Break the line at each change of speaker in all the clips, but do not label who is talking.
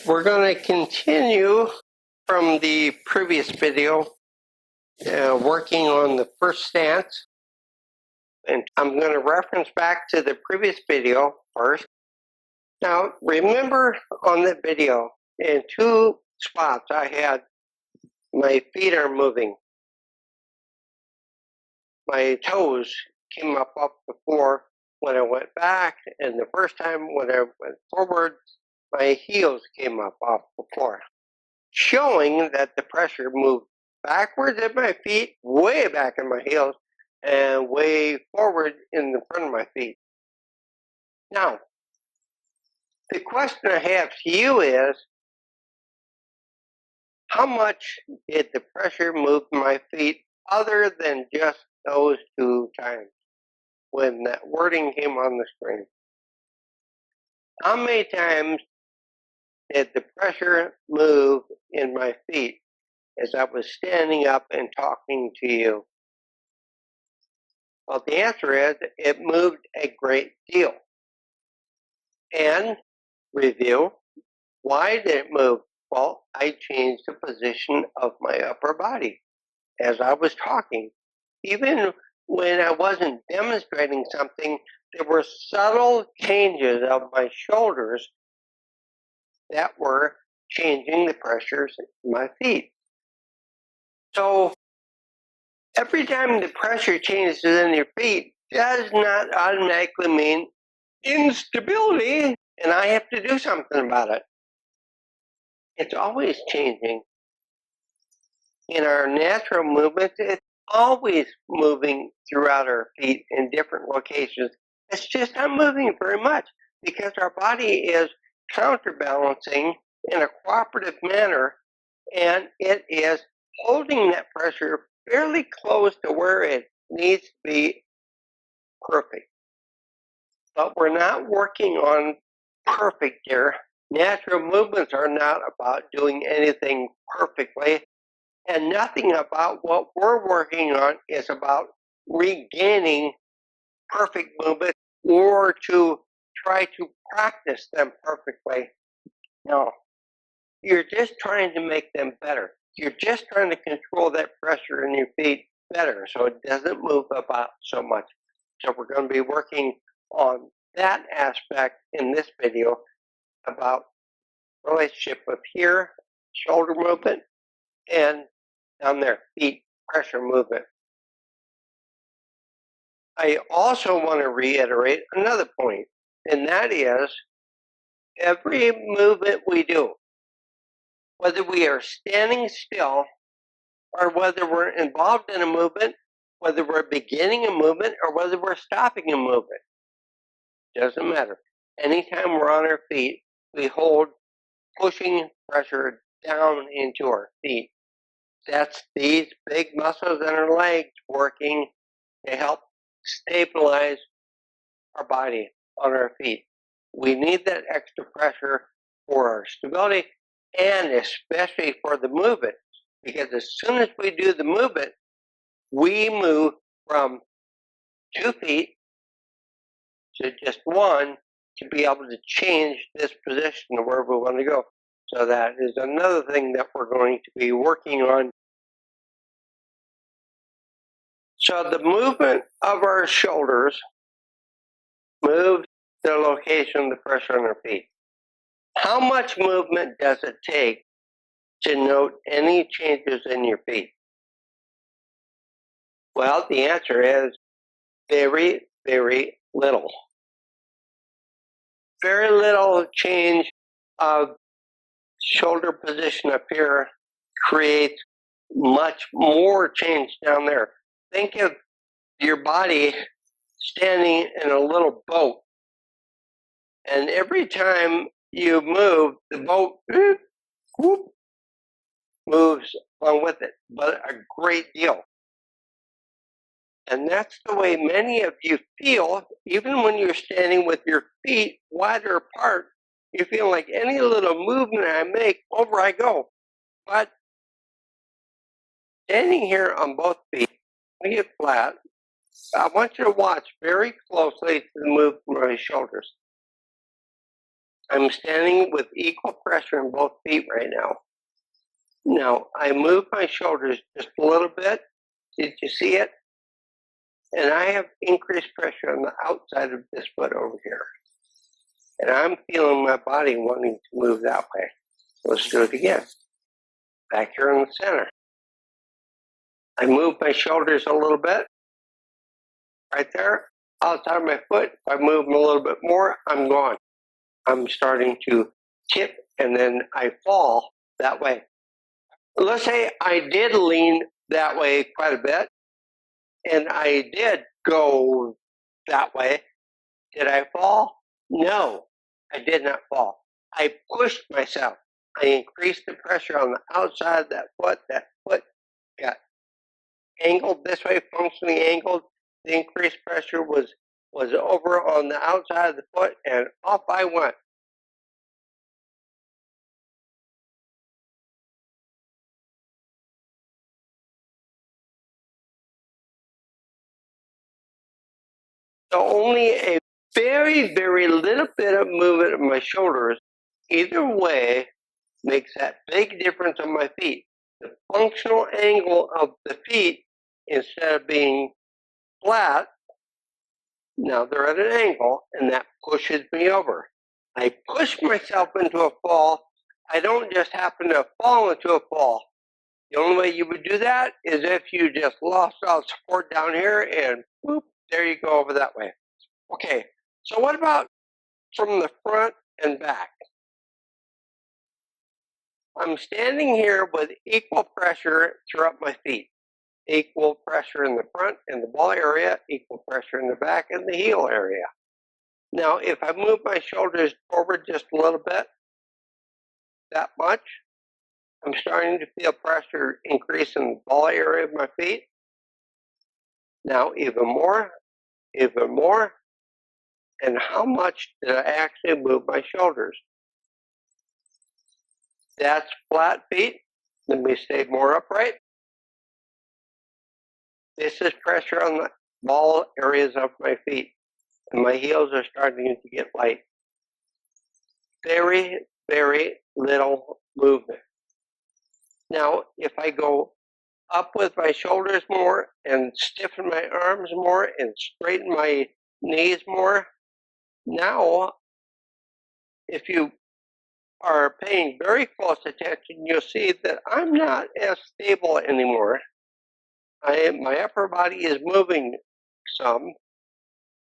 We're going to continue from the previous video, working on the first stance. And I'm going to reference back to the previous video first. Now, remember on the video, in two spots I had my feet are moving. My toes came up before when I went back, and the first time when I went forward, my heels came up off the floor, showing that the pressure moved backwards at my feet, way back in my heels, and way forward in the front of my feet. Now, the question I have to you is, how much did the pressure move my feet other than just those two times when that wording came on the screen? How many times did the pressure move in my feet as I was standing up and talking to you? Well, the answer is it moved a great deal. And review, why did it move? Well, I changed the position of my upper body as I was talking. Even when I wasn't demonstrating something, there were subtle changes of my shoulders that were changing the pressures in my feet. So every time the pressure changes in your feet does not automatically mean instability, and I have to do something about it. It's always changing. In our natural movements, it's always moving throughout our feet in different locations. It's just not moving very much because our body is counterbalancing in a cooperative manner, and it is holding that pressure fairly close to where it needs to be perfect. But we're not working on perfect here. Natural movements are not about doing anything perfectly, and nothing about what we're working on is about regaining perfect movement or to try to practice them perfectly. No, you're just trying to make them better. You're just trying to control that pressure in your feet better so it doesn't move about so much. So we're going to be working on that aspect in this video about relationship of here, shoulder movement, and down there, feet pressure movement. I also want to reiterate another point, and that is every movement we do, whether we are standing still or whether we're involved in a movement, whether we're beginning a movement or whether we're stopping a movement, doesn't matter. Anytime we're on our feet, we hold pushing pressure down into our feet. That's these big muscles in our legs working to help stabilize our body on our feet. We need that extra pressure for our stability and especially for the movement, because as soon as we do the movement, we move from 2 feet to just 1 to be able to change this position to where we want to go. So that is another thing that we're going to be working on. So the movement of our shoulders moves the location of the pressure on our feet. How much movement does it take to note any changes in your feet? Well, the answer is very, very little. Very little change of shoulder position up here creates much more change down there. Think of your body standing in a little boat, and every time you move, the boat moves along with it, but a great deal. And that's the way many of you feel, even when you're standing with your feet wider apart. You feel like any little movement I make, over I go. But standing here on both feet, I get flat. I want you to watch very closely to the movement of my shoulders. I'm standing with equal pressure in both feet right now. Now, I move my shoulders just a little bit. Did you see it? And I have increased pressure on the outside of this foot over here. And I'm feeling my body wanting to move that way. Let's do it again. Back here in the center. I move my shoulders a little bit. Right there. Outside of my foot. If I move them a little bit more, I'm gone. I'm starting to tip and then I fall that way. Let's say I did lean that way quite a bit and I did go that way. Did I fall? No, I did not fall. I pushed myself. I increased the pressure on the outside of that foot. That foot got angled this way, functionally angled. The increased pressure was over on the outside of the foot, and off I went. So only a very, very little bit of movement of my shoulders, either way, makes that big difference on my feet. The functional angle of the feet, instead of being flat, now they're at an angle, and that pushes me over. I push myself into a fall. I don't just happen to fall into a fall. The only way you would do that is if you just lost all support down here and whoop, there you go over that way. Okay, so what about from the front and back? I'm standing here with equal pressure throughout my feet. Equal pressure in the front and the ball area, equal pressure in the back and the heel area. Now, if I move my shoulders forward just a little bit, that much, I'm starting to feel pressure increase in the ball area of my feet. Now, even more, and how much did I actually move my shoulders? That's flat feet. Let me stay more upright. This is pressure on the ball areas of my feet, and my heels are starting to get light. Very, very little movement. Now, if I go up with my shoulders more and stiffen my arms more and straighten my knees more, now, if you are paying very close attention, you'll see that I'm not as stable anymore. My upper body is moving some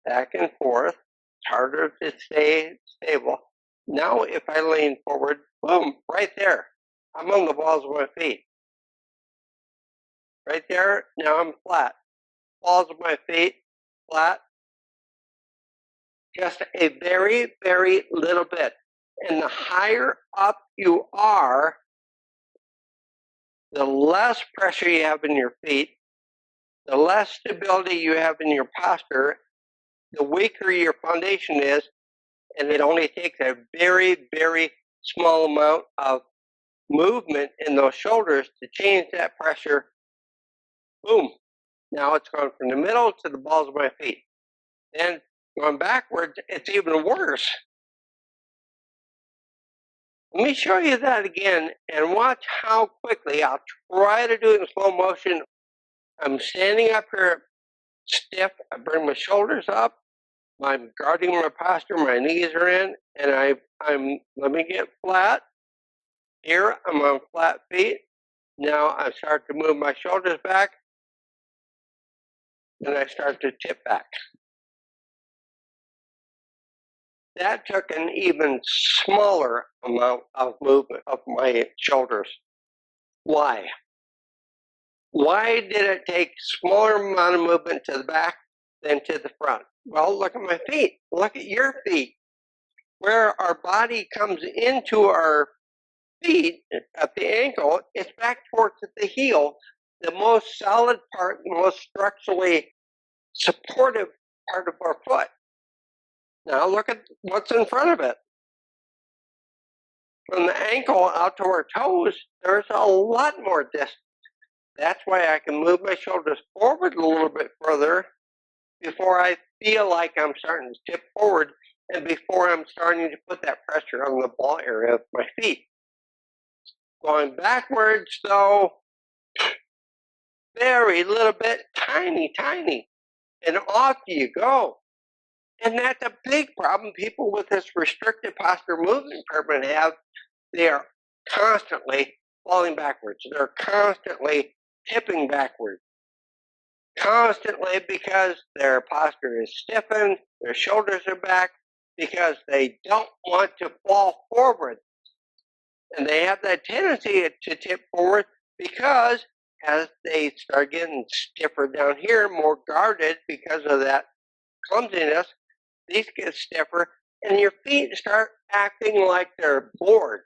back and forth. It's harder to stay stable. Now, if I lean forward, boom, right there. I'm on the balls of my feet. Right there, now I'm flat. Balls of my feet, flat. Just a very, very little bit. And the higher up you are, the less pressure you have in your feet, the less stability you have in your posture, the weaker your foundation is, and it only takes a very, very small amount of movement in those shoulders to change that pressure. Boom. Now it's gone from the middle to the balls of my feet. Then going backwards, it's even worse. Let me show you that again and watch how quickly. I'll try to do it in slow motion. I'm standing up here stiff. I bring my shoulders up. I'm guarding my posture. My knees are in, and let me get flat. Here, I'm on flat feet. Now I start to move my shoulders back, and I start to tip back. That took an even smaller amount of movement of my shoulders. Why? Why did it take smaller amount of movement to the back than to the front? Well, look at my feet. Look at your feet. Where our body comes into our feet at the ankle, it's back towards the heel, the most solid part, the most structurally supportive part of our foot. Now look at what's in front of it. From the ankle out to our toes, there's a lot more distance. That's why I can move my shoulders forward a little bit further before I feel like I'm starting to tip forward and before I'm starting to put that pressure on the ball area of my feet. Going backwards, though, very little bit, tiny, and off you go. And that's a big problem people with this restricted posture movement impairment have. They are constantly falling backwards. They're constantly tipping backwards. Constantly because their posture is stiffened, their shoulders are back, because they don't want to fall forward. And they have that tendency to tip forward because as they start getting stiffer down here, more guarded because of that clumsiness, these get stiffer and your feet start acting like they're boards.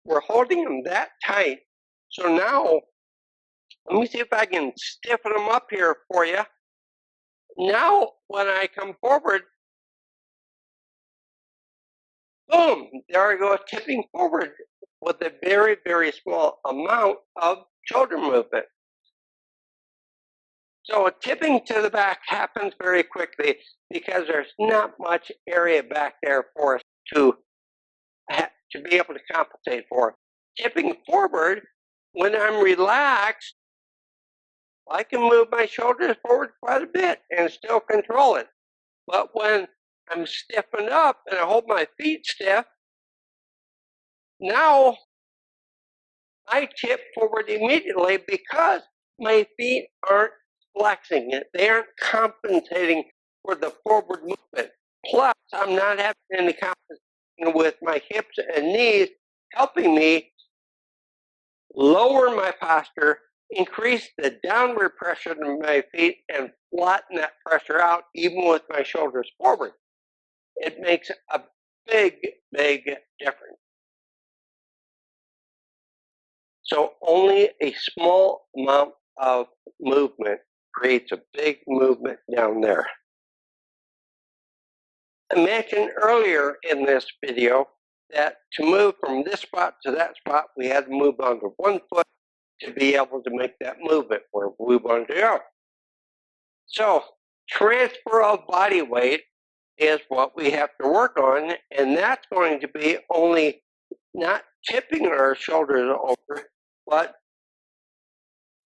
We're holding them that tight. So now, let me see if I can stiffen them up here for you. Now, when I come forward, boom, there I go, tipping forward with a very, very small amount of shoulder movement. So tipping to the back happens very quickly because there's not much area back there for us to be able to compensate for. Tipping forward, when I'm relaxed, I can move my shoulders forward quite a bit and still control it. But when I'm stiffened up and I hold my feet stiff, now I tip forward immediately because my feet aren't flexing it. They aren't compensating for the forward movement. Plus, I'm not having any compensation with my hips and knees, helping me lower my posture, increase the downward pressure to my feet, and flatten that pressure out even with my shoulders forward. It makes a big, big difference. So only a small amount of movement creates a big movement down there. I mentioned earlier in this video that to move from this spot to that spot, we had to move onto one foot to be able to make that movement where we wanted to go. So transfer of body weight is what we have to work on, and that's going to be only not tipping our shoulders over, but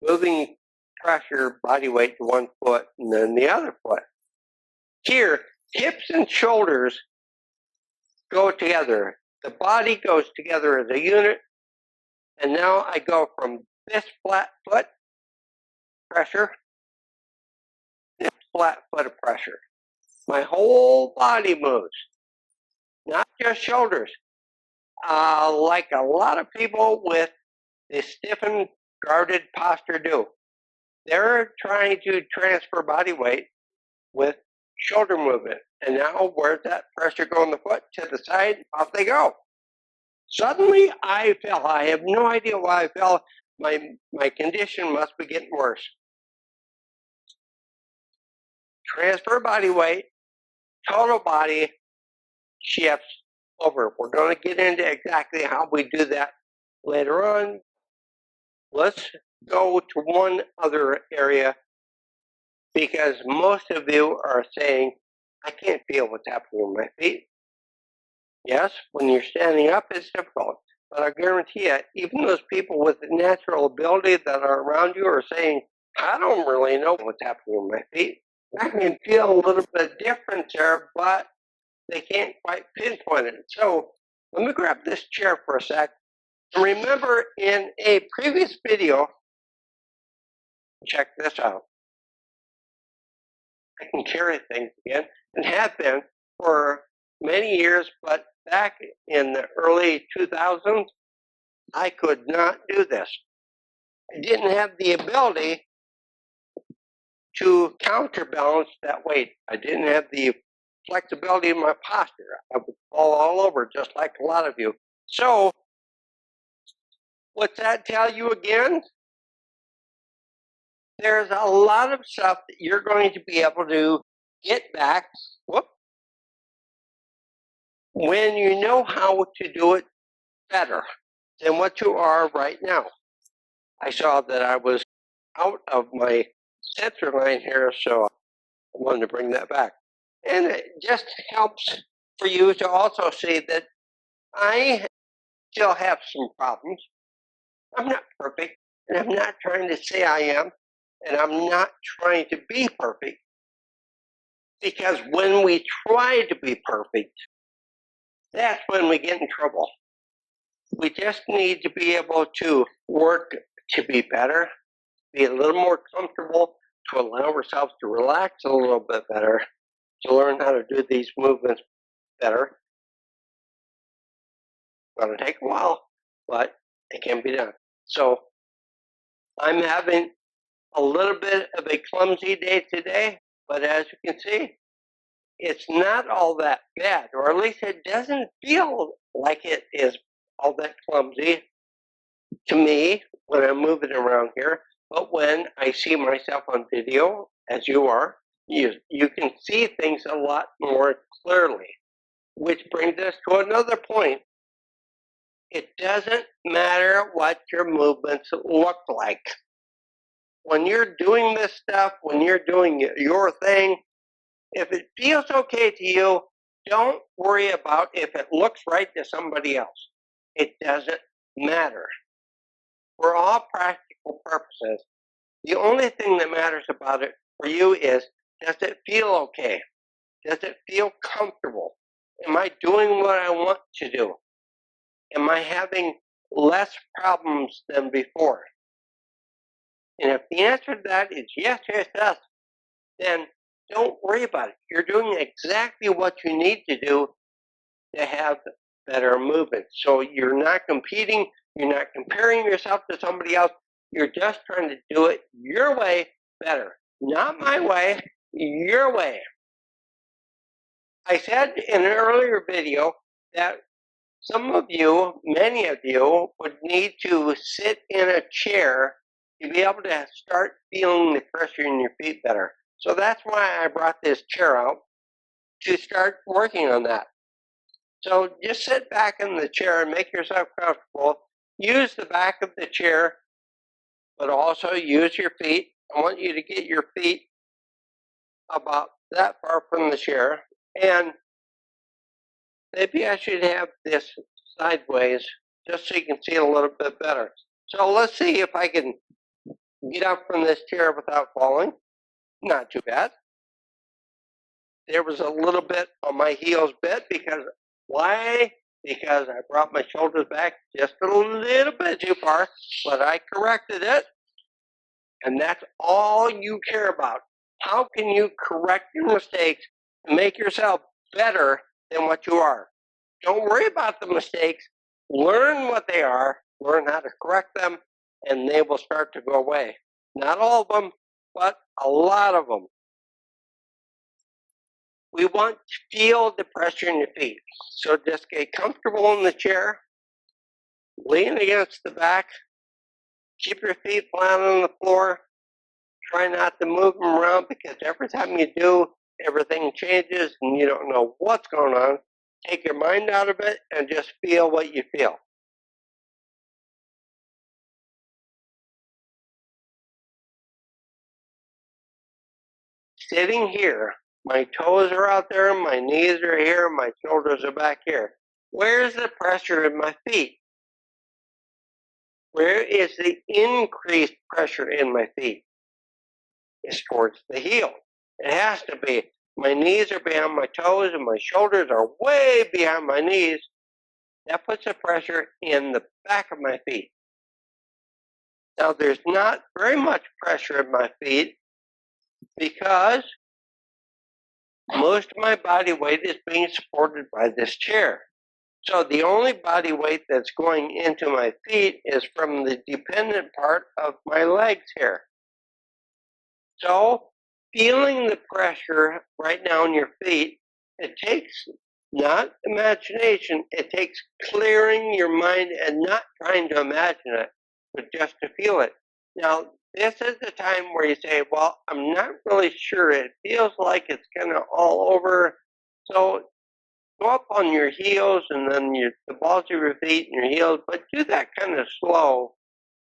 moving pressure, body weight to one foot and then the other foot. Here, hips and shoulders go together. The body goes together as a unit, and now I go from this flat foot pressure, this flat foot of pressure. My whole body moves, not just shoulders. Like a lot of people with the stiffened, guarded posture do. They're trying to transfer body weight with shoulder movement. And now where's that pressure going the foot? To the side, off they go. Suddenly I fell. I have no idea why I fell. My condition must be getting worse. Transfer body weight, total body shifts over. We're going to get into exactly how we do that later on. Let's go to one other area because most of you are saying, I can't feel what's happening with my feet. Yes, when you're standing up, it's difficult. But I guarantee you, even those people with natural ability that are around you are saying, I don't really know what's happening with my feet. I can feel a little bit of difference there, but they can't quite pinpoint it. So let me grab this chair for a sec. And remember in a previous video, check this out. I can carry things again and have been for many years, but back in the early 2000s, I could not do this. I didn't have the ability to counterbalance that weight. I didn't have the flexibility in my posture. I would fall all over just like a lot of you. So, what's that tell you again? There's a lot of stuff that you're going to be able to get back when you know how to do it better than what you are right now. I saw that I was out of my sensor line here, so I wanted to bring that back. And it just helps for you to also see that I still have some problems. I'm not perfect, and I'm not trying to say I am, and I'm not trying to be perfect. Because when we try to be perfect, that's when we get in trouble. We just need to be able to work to be better, be a little more comfortable, to allow ourselves to relax a little bit better, to learn how to do these movements better. It's going to take a while, but it can be done. So I'm having a little bit of a clumsy day today, but as you can see, it's not all that bad, or at least it doesn't feel like it is all that clumsy to me when I'm moving around here. But when I see myself on video, as you are, you can see things a lot more clearly. Which brings us to another point. It doesn't matter what your movements look like. When you're doing this stuff, when you're doing your thing, if it feels okay to you, don't worry about if it looks right to somebody else. It doesn't matter. For all practical purposes, the only thing that matters about it for you is, does it feel okay? Does it feel comfortable? Am I doing what I want to do? Am I having less problems than before? And if the answer to that is yes, yes, yes, then don't worry about it. You're doing exactly what you need to do to have better movement. So you're not competing, you're not comparing yourself to somebody else. You're just trying to do it your way better. Not my way, your way. I said in an earlier video that some of you, many of you, would need to sit in a chair to be able to start feeling the pressure in your feet better. So that's why I brought this chair out, to start working on that. So just sit back in the chair and make yourself comfortable. Use the back of the chair, but also use your feet. I want you to get your feet about that far from the chair. And maybe I should have this sideways just so you can see it a little bit better. So let's see if I can get up from this chair without falling. Not too bad. There was a little bit on my heels bit because why? Because I brought my shoulders back just a little bit too far, but I corrected it. And that's all you care about. How can you correct your mistakes and make yourself better than what you are? Don't worry about the mistakes. Learn what they are, learn how to correct them, and they will start to go away. Not all of them, but a lot of them. We want to feel the pressure in your feet. So just get comfortable in the chair, lean against the back, keep your feet flat on the floor. Try not to move them around because every time you do, everything changes and you don't know what's going on. Take your mind out of it and just feel what you feel. Sitting here, my toes are out there, my knees are here, my shoulders are back here. Where's the pressure in my feet? Where is the increased pressure in my feet? It's towards the heel. It has to be. My knees are behind my toes and my shoulders are way behind my knees. That puts the pressure in the back of my feet. Now, there's not very much pressure in my feet because most of my body weight is being supported by this chair. So the only body weight that's going into my feet is from the dependent part of my legs here. So feeling the pressure right now in your feet, it takes not imagination, it takes clearing your mind and not trying to imagine it, but just to feel it. Now, this is the time where you say, well, I'm not really sure. It feels like it's kind of all over. So go up on your heels and then the balls of your feet and your heels, but do that kind of slow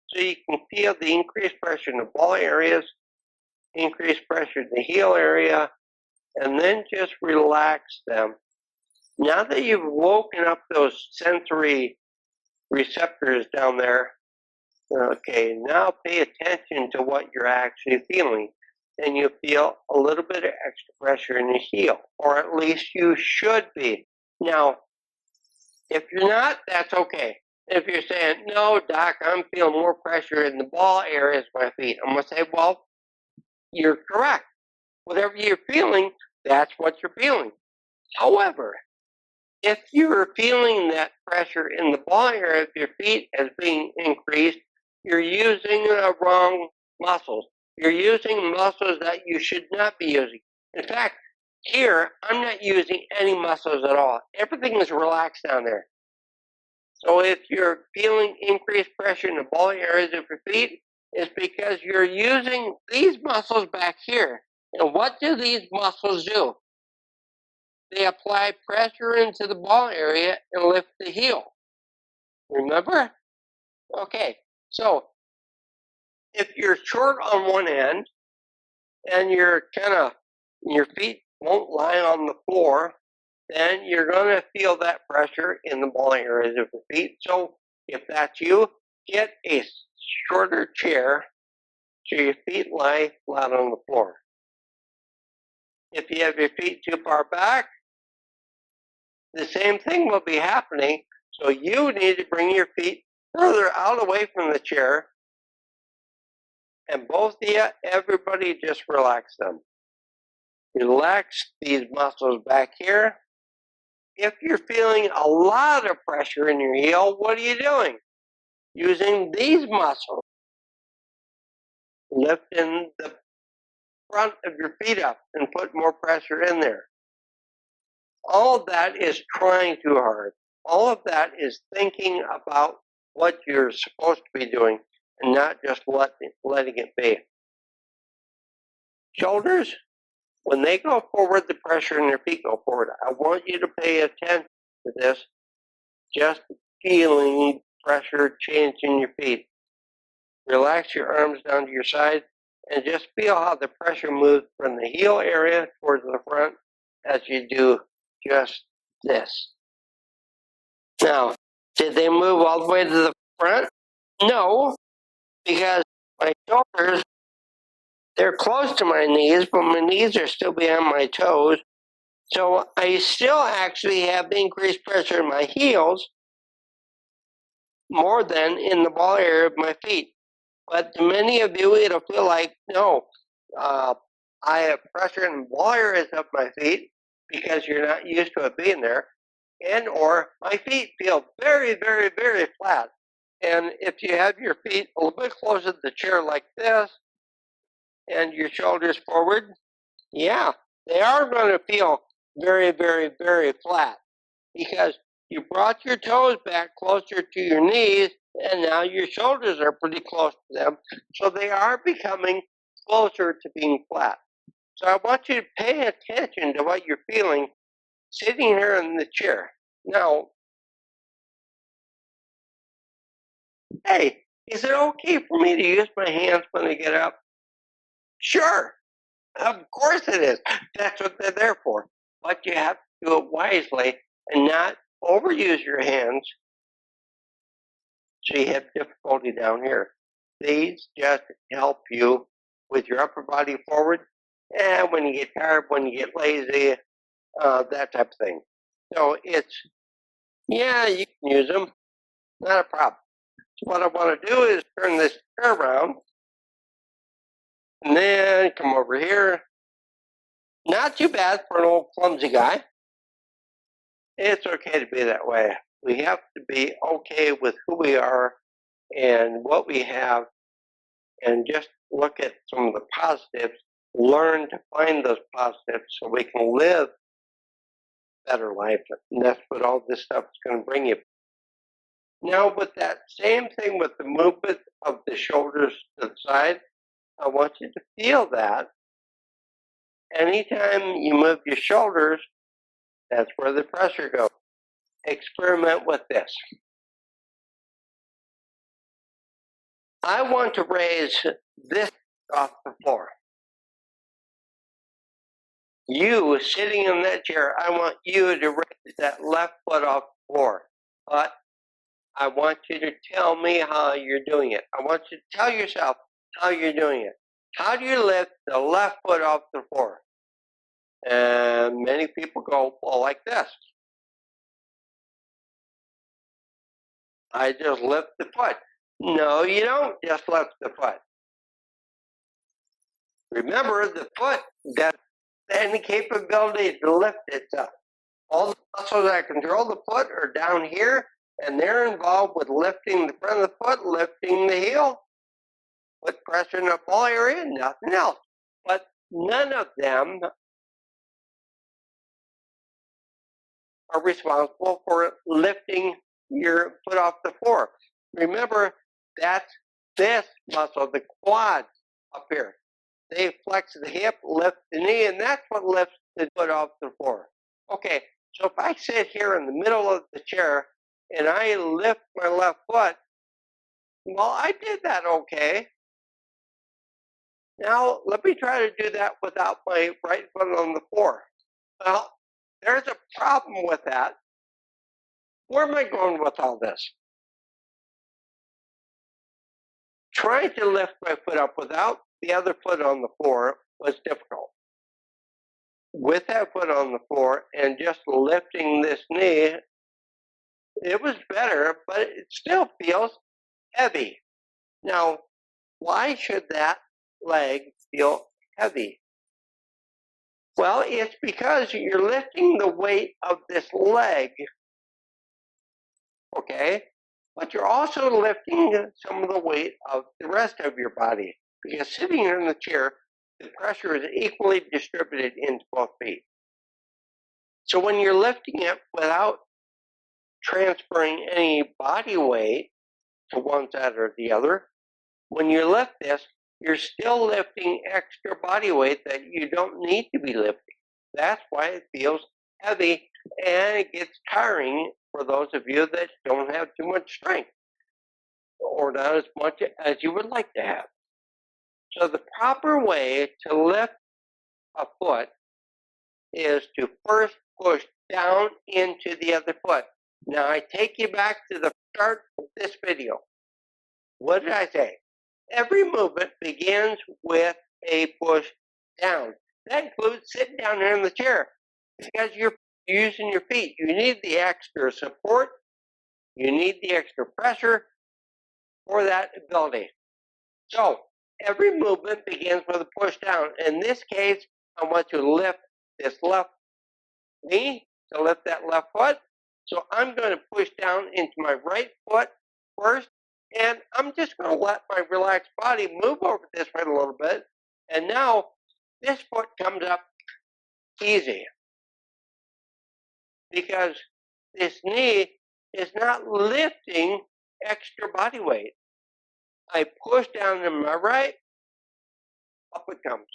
so you can feel the increased pressure in the ball areas, increased pressure in the heel area, and then just relax them. Now that you've woken up those sensory receptors down there, okay, now pay attention to what you're actually feeling. And you feel a little bit of extra pressure in your heel, or at least you should be. Now, if you're not, that's okay. If you're saying, no, doc, I'm feeling more pressure in the ball areas of my feet, I'm going to say, well, you're correct. Whatever you're feeling, that's what you're feeling. However, if you're feeling that pressure in the ball area of your feet as being increased, you're using the wrong muscles. You're using muscles that you should not be using. In fact, here, I'm not using any muscles at all. Everything is relaxed down there. So if you're feeling increased pressure in the ball areas of your feet, it's because you're using these muscles back here. And what do these muscles do? They apply pressure into the ball area and lift the heel. Remember? Okay, so if you're short on one end and you're your feet won't lie on the floor, then you're going to feel that pressure in the ball areas of your feet. So if that's you, get a shorter chair so your feet lie flat on the floor. If you have your feet too far back, the same thing will be happening. So you need to bring your feet further out away from the chair. And both of you, everybody just relax them. Relax these muscles back here. If you're feeling a lot of pressure in your heel, what are you doing? Using these muscles. Lifting the front of your feet up and put more pressure in there. All of that is trying too hard. All of that is thinking about what you're supposed to be doing and not just letting it be. Shoulders, when they go forward, the pressure in your feet go forward. I want you to pay attention to this. Just feeling pressure change in your feet. Relax your arms down to your side and just feel how the pressure moves from the heel area towards the front as you do just this. Now, did they move all the way to the front? No, because my shoulders, they're close to my knees, but my knees are still beyond my toes. So I still actually have increased pressure in my heels more than in the ball area of my feet. But to many of you, it'll feel like, no, I have pressure in the ball areas of my feet because you're not used to it being there. And or my feet feel very, very, very flat. And if you have your feet a little bit closer to the chair like this and your shoulders forward, yeah, they are going to feel very, very, very flat because you brought your toes back closer to your knees and now your shoulders are pretty close to them. So they are becoming closer to being flat. So I want you to pay attention to what you're feeling sitting here in the chair. Now, hey, is it okay for me to use my hands when I get up? Sure, of course it is. That's what they're there for. But you have to do it wisely and not overuse your hands so you have difficulty down here. These just help you with your upper body forward and when you get tired, when you get lazy, that type of thing. So it's, yeah, you can use them, not a problem. So what I want to do is turn this chair around and then come over here. Not too bad for an old clumsy guy. It's okay to be that way. We have to be okay with who we are and what we have and just look at some of the positives, learn to find those positives so we can live a better life. And that's what all this stuff is going to bring you. Now, with that same thing with the movement of the shoulders to the side, I want you to feel that. Anytime you move your shoulders, that's where the pressure goes. Experiment with this. I want to raise this off the floor. You sitting in that chair, I want you to raise that left foot off the floor. But I want you to tell me how you're doing it. I want you to tell yourself how you're doing it. How do you lift the left foot off the floor? And many people go, well, like this. I just lift the foot. No, you don't just lift the foot. Remember, the foot doesn't have any capability to lift itself. All the muscles that control the foot are down here, and they're involved with lifting the front of the foot, lifting the heel, with pressure in the ball area, nothing else. But none of them are responsible for lifting your foot off the floor. Remember, that's this muscle, the quads up here. They flex the hip, lift the knee, and that's what lifts the foot off the floor. Okay, so if I sit here in the middle of the chair and I lift my left foot, well, I did that okay. Now, let me try to do that without my right foot on the floor. Well, there's a problem with that. Where am I going with all this? Trying to lift my foot up without the other foot on the floor was difficult. With that foot on the floor and just lifting this knee, it was better, but it still feels heavy. Now, why should that leg feel heavy? Well, it's because you're lifting the weight of this leg, okay? But you're also lifting some of the weight of the rest of your body, because sitting in the chair, the pressure is equally distributed into both feet. So when you're lifting it without transferring any body weight to one side or the other, when you lift this, you're still lifting extra body weight that you don't need to be lifting. That's why it feels heavy, and it gets tiring for those of you that don't have too much strength or not as much as you would like to have. So the proper way to lift a foot is to first push down into the other foot. Now I take you back to the start of this video. What did I say? Every movement begins with a push down. That includes sitting down here in the chair because you're using your feet. You need the extra support. You need the extra pressure for that ability. So every movement begins with a push down. In this case, I want to lift this left knee to lift that left foot. So I'm going to push down into my right foot first, and I'm just going to let my relaxed body move over this way a little bit. And now this foot comes up easy because this knee is not lifting extra body weight. I push down to my right, up it comes.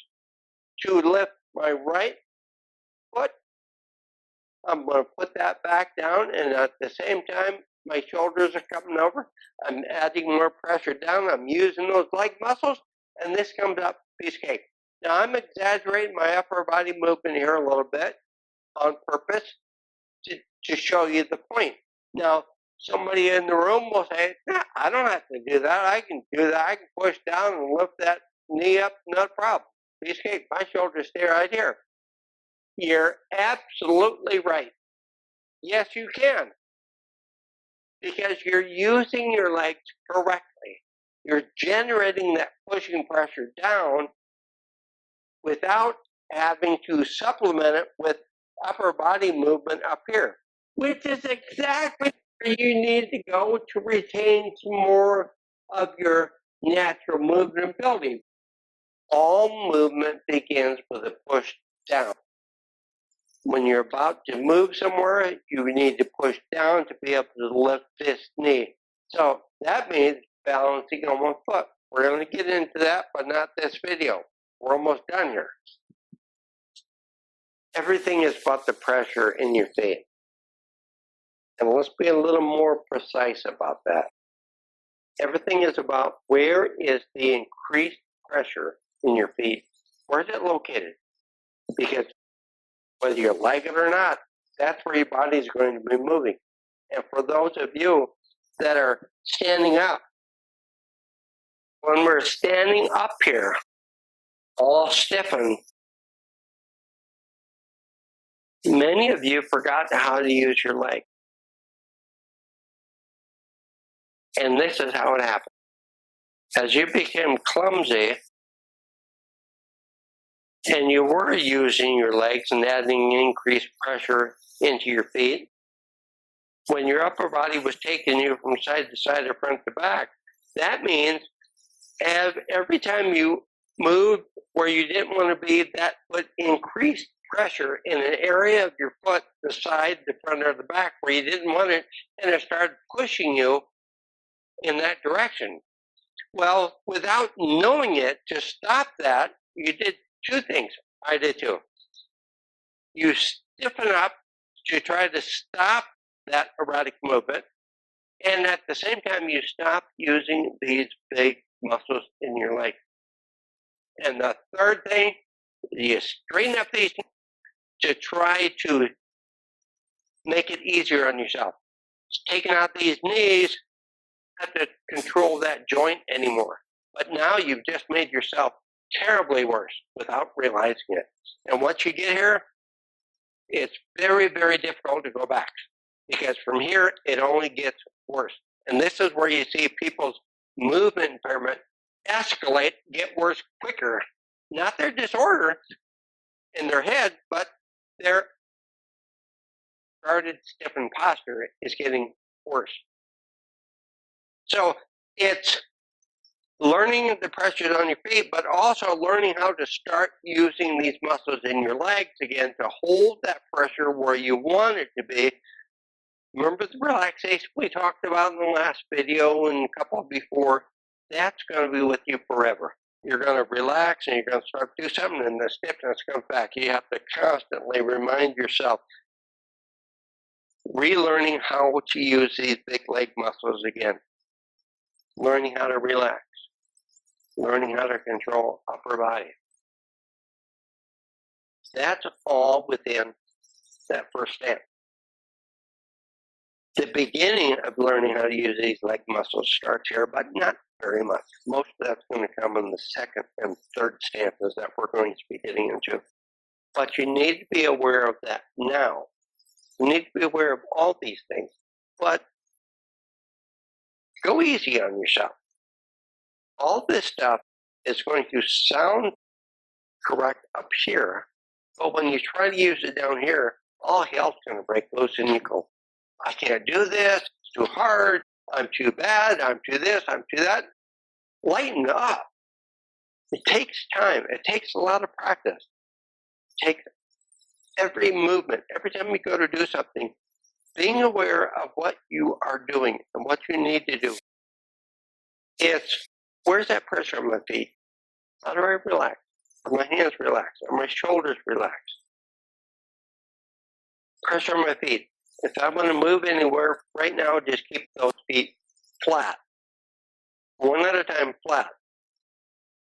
To lift my right foot, I'm going to put that back down, and at the same time, my shoulders are coming over. I'm adding more pressure down. I'm using those leg muscles, and this comes up piece of cake. Now, I'm exaggerating my upper body movement here a little bit on purpose to show you the point. Now, somebody in the room will say, nah, I don't have to do that. I can do that. I can push down and lift that knee up, no problem. Piece of cake. My shoulders stay right here. You're absolutely right. Yes, you can. Because you're using your legs correctly. You're generating that pushing pressure down without having to supplement it with upper body movement up here, which is exactly where you need to go to retain some more of your natural movement ability. All movement begins with a push down. When you're about to move somewhere, you need to push down to be able to lift this knee. So that means balancing on one foot. We're going to get into that, but not this video. We're almost done here. Everything is about the pressure in your feet. And let's be a little more precise about that. Everything is about where is the increased pressure in your feet. Where is it located? Because whether you like it or not. That's where your body is going to be moving. And for those of you that are standing up, when we're standing up here, all stiffened, many of you forgot how to use your leg. And this is how it happened. As you became clumsy, and you were using your legs and adding increased pressure into your feet, when your upper body was taking you from side to side or front to back, that means every time you moved where you didn't want to be, that would increase pressure in an area of your foot, the side, the front, or the back, where you didn't want it, and it started pushing you in that direction. Well, without knowing it, to stop that, you did two things. I did too. You stiffen up to try to stop that erratic movement, and at the same time, you stop using these big muscles in your leg. And the third thing, you straighten up these to try to make it easier on yourself. Taking out these knees, you don't have to control that joint anymore. But now you've just made yourself terribly worse without realizing it. And once you get here, it's very, very difficult to go back, because from here, it only gets worse. And this is where you see people's movement impairment escalate, get worse quicker. Not their disorder in their head, but their started stiffened posture is getting worse. So it's learning the pressures on your feet, but also learning how to start using these muscles in your legs again to hold that pressure where you want it to be. Remember the relaxation we talked about in the last video and a couple before? That's going to be with you forever. You're going to relax and you're going to start to do something, and the stiffness comes back. You have to constantly remind yourself, relearning how to use these big leg muscles again, learning how to relax, learning how to control upper body. That's all within that first step. The beginning of learning how to use these leg muscles starts here, but not very much. Most of that's going to come in the second and third stanzas that we're going to be getting into. But you need to be aware of that now. You need to be aware of all these things. But go easy on yourself. All this stuff is going to sound correct up here, but when you try to use it down here, all hell's going to break loose and you go, I can't do this, it's too hard, I'm too bad, I'm too this, I'm too that. Lighten up. It takes time. It takes a lot of practice. It takes every movement, every time you go to do something, being aware of what you are doing and what you need to do. It's, where's that pressure on my feet? How do I relax? Are my hands relaxed? Are my shoulders relaxed? Pressure on my feet. If I want to move anywhere right now, just keep those feet flat. One at a time, flat.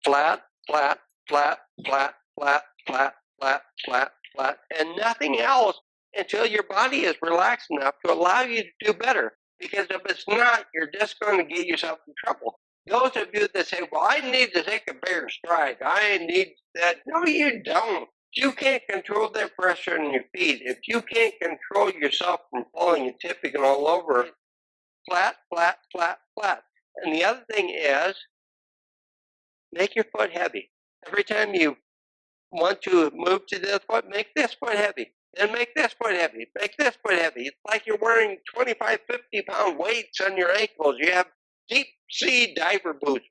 Flat, flat, flat, flat, flat, flat, flat, flat, flat, and nothing else until your body is relaxed enough to allow you to do better. Because if it's not, you're just going to get yourself in trouble. Those of you that say, well, I need to take a bigger stride, I need that. No, you don't. You can't control that pressure on your feet. If you can't control yourself from falling and tipping all over, flat, flat, flat, flat. And the other thing is, make your foot heavy. Every time you want to move to this foot, make this foot heavy. Then make this foot heavy. Make this foot heavy. It's like you're wearing 25, 50-pound weights on your ankles. You have deep sea diver boots.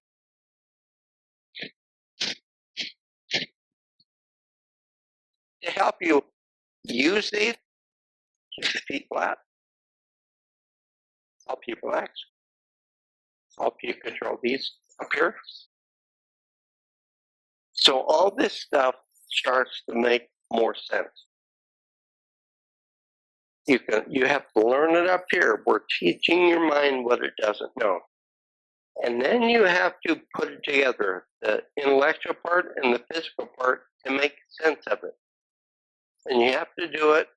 To help you use these, keep the feet flat, help you relax, help you control these up here. So all this stuff starts to make more sense. You have to learn it up here. We're teaching your mind what it doesn't know. And then you have to put it together, the intellectual part and the physical part, to make sense of it. and you have to do it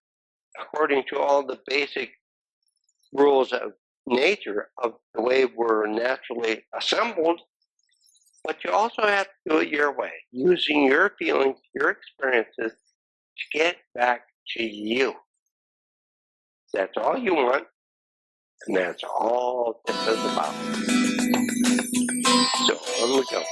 according to all the basic rules of nature, of the way we're naturally assembled, but you also have to do it your way, using your feelings, your experiences to get back to you. That's all you want, and that's all this is about. So on we go.